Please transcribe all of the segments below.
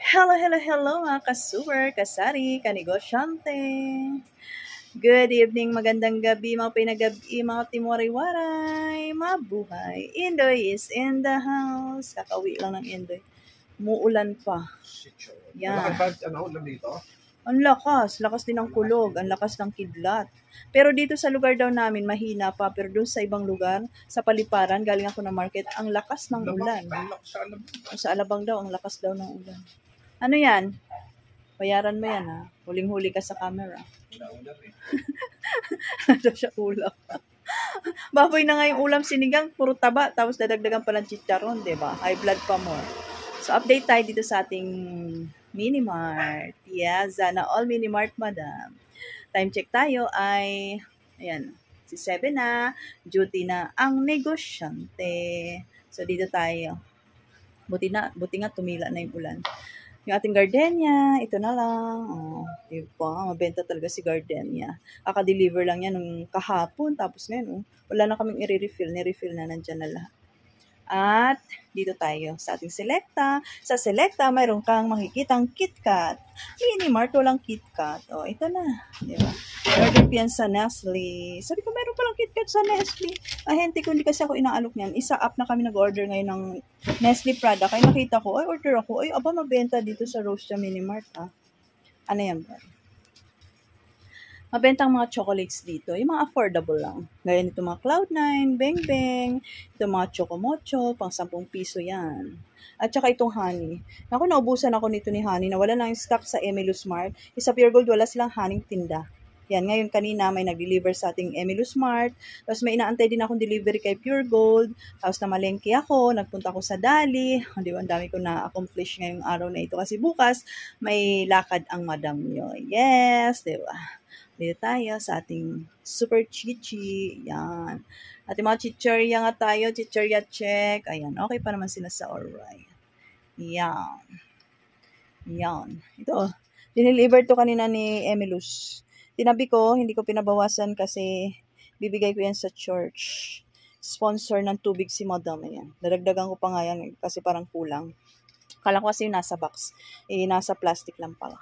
Hello, hello, hello mga ka-super, kasari, kanegosyante. Good evening, magandang gabi, mga pinagabi, mga timwaray-waray, mabuhay. Indoy is in the house. Kakauwi lang ng Indoy. Muulan pa. Yan. Malaki ba ulan dito? Ang lakas. Lakas din ng kulog. Ang lakas ng kidlat. Pero dito sa lugar daw namin, mahina pa. Pero doon sa ibang lugar, sa Paliparan, galing ako na market, ang lakas ng ulan. Sa Alabang daw, ang lakas daw ng ulan. Ano yan? Bayaran mo yan, ha? Huling-huli ka sa camera. Ano siya ulam? Baboy na nga yung ulam sinigang, puro taba, tapos dadagdagan pa ng chicharon, diba? High blood pa mo. So, update tayo dito sa ating Minimart. Yeah, Zana All Minimart, madam. Time check tayo ay, ayan, si 7 na, duty na ang negosyante. So, dito tayo. Buti nga tumila na yung ulan. Yung ating gardenia, ito na lang. Oh, diba? Mabenta talaga si gardenia. Kaka-deliver lang yan nung kahapon. Tapos ngayon, wala na kaming i-refill. Ni-refill na, nandyan na lahat. At dito tayo sa ating Selecta. Sa Selecta, mayroon kang makikitang KitKat. Minimart, walang KitKat. O, ito na. Diba? Order ko yan sa Nestle. Sabi ko, mayroon palang KitKat sa Nestle. Ahente ko, hindi kasi ako inaalok niyan. Isa up na kami nag-order ngayon ng Nestle product. Ay, nakita ko, ay, order ako. Ay, aba, mabenta dito sa Roaster Minimart, ha? Ano yan ba? Mabentang mga chocolates dito. Yung mga affordable lang. Gaya nito mga Cloud9, Beng Beng, ito mga Chocomocho, pang 10 piso yan. At saka itong honey. Naku, naubusan ako nito ni honey. Nawala na yung stock sa Emilus Mart. Sa Pure Gold, wala silang honey tinda. Yan, ngayon kanina may nag-deliver sa ating Emilus Mart. Tapos may inaantay din akong delivery kay Pure Gold. Tapos namalengke ako, nagpunta ako sa Dali. Di ba, ang dami ko na-accomplish ngayong araw na ito. Kasi bukas, may lakad ang madam nyo. Yes, di ba? Dito tayo sa ating super chichi. Yan. At yung mga chichirya nga tayo, chichirya check. Ayan, okay pa naman sila sa alright. Yan. Yan. Ito, dineliver to kanina ni Emilus. Tinabi ko, hindi ko pinabawasan kasi bibigay ko yan sa church. Sponsor ng tubig si madam. Ayan. Dadagdagan ko pa nga yan kasi parang kulang. Kala ko kasi yung nasa box. Nasa plastic lang pala.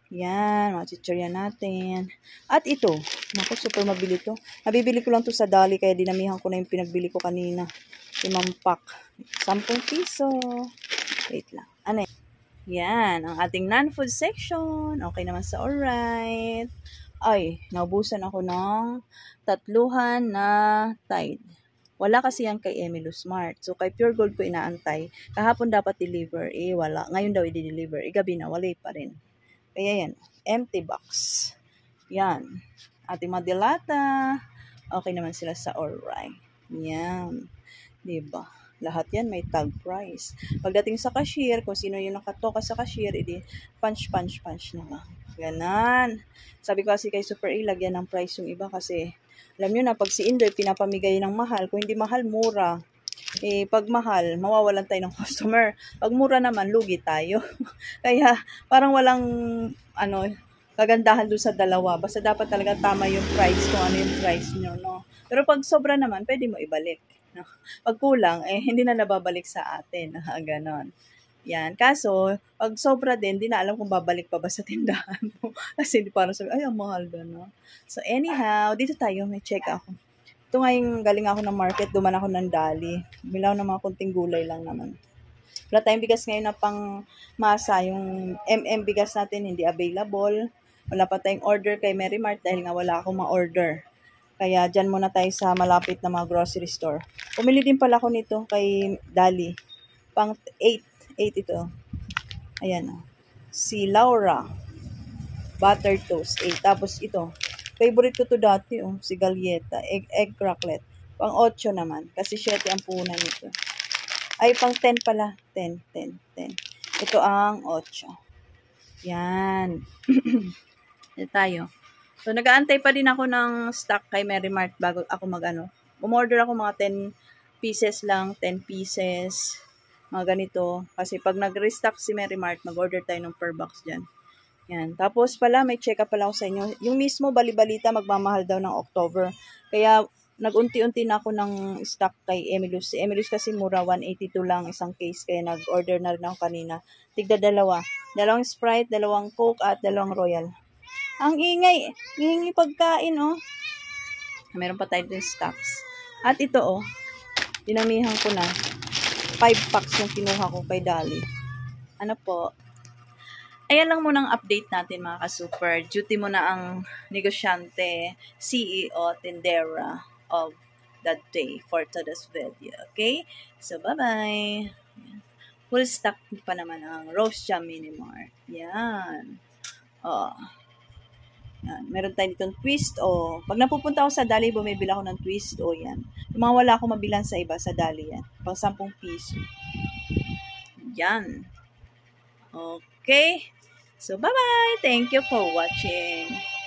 Yan, mga chichirya natin. At ito, naku, super mabili to. Nabibili ko lang to sa Dali, kaya dinamihan ko na yung pinagbili ko kanina. 5 pack. 10 piso. Wait lang. Ano yan? Yan, ang ating non-food section. Okay naman sa alright. Ay, naubusan ako ng 3 na Tide. Wala kasi yan kay Emilus Mart. So, kay Pure Gold ko inaantay. Kahapon dapat deliver. Wala. Ngayon daw i-deliver. Gabi na, wala pa rin. Kaya yan, empty box. Yan. Ating mga dilata. Okay naman sila sa alright. Yan. Diba? Lahat yan may tag price. Pagdating sa cashier, kung sino yung nakatoka sa cashier, edi punch na lang. Ganan. Sabi ko kasi kay Super A, lagyan ng price yung iba kasi alam nyo na, pag si Indoy pinapamigay ng mahal, kung hindi mahal, mura. Pag mahal, mawawalan tayo ng customer. Pag mura naman, lugi tayo. Kaya, parang walang, kagandahan doon sa dalawa. Basta dapat talaga tama yung price, kung ano yung price nyo, no? Pero pag sobra naman, pwede mo ibalik. No? Pag kulang, hindi na nababalik sa atin. Ganon. Yan. Kaso, pag sobra din, di na alam kung babalik pa ba sa tindahan mo. Kasi di parang sabi, ay, ang mahal doon, no? So, anyhow, dito tayo, may check ako. Ito ngayon, galing ako ng market, duman ako ng Dali. Bilaw ng mga kunting gulay lang naman. Wala tayong bigas ngayon na pang masa. Yung bigas natin hindi available. Wala pa tayong order kay Mary Mart dahil nga wala akong ma-order. Kaya dyan muna tayo sa malapit na mga grocery store. Pumili din pala ako nito kay Dali. Pang 8 ito. Ayan. Si Laura. Butter toast. 8. Tapos ito. Favorite ko to dati, si Galieta. Egg cracklet. Pang 8 naman. Kasi 7 ang punan nito. Ay, pang 10 pala. 10. Ito ang 8. Yan. Ito tayo. So, nag-aantay pa din ako ng stock kay Mary Mart bago ako umorder ako mga 10 pieces lang. 10 pieces. Mga ganito. Kasi pag nag-restock si Mary Mart, mag-order tayo ng per box dyan. Yan. Tapos pala, may check-up pala ako sa inyo. Yung mismo balibalita, magmamahal daw ng October. Kaya, nag-unti-unti na ako ng stock kay Emilus. Si Emilus kasi mura, 182 lang isang case. Kaya nag-order na rin ako kanina. Tigda dalawa. Dalawang Sprite, dalawang Coke, at dalawang Royal. Ang ingay. Hingi pagkain, oh. Meron pa tayo din stocks. At ito, oh. Dinamihan ko na. 5 packs yung kinuha ko kay Dali. Ano po? Ayan lang muna ang update natin mga ka-super. Duty mo na ang negosyante, CEO, tindera of that day for today's video. Okay? So, bye-bye. Full stock pa naman ang Roast Jam Mini Mart. Yan. Oh. Yan. Meron tayo ditong twist. Oh. Pag napupunta ako sa Dali, bumibila ako ng twist. Oh, yan. Yung mga wala akong mabilan sa iba sa Dali yan. Pang 10 piso. Yan. Okay. So, bye-bye. Thank you for watching.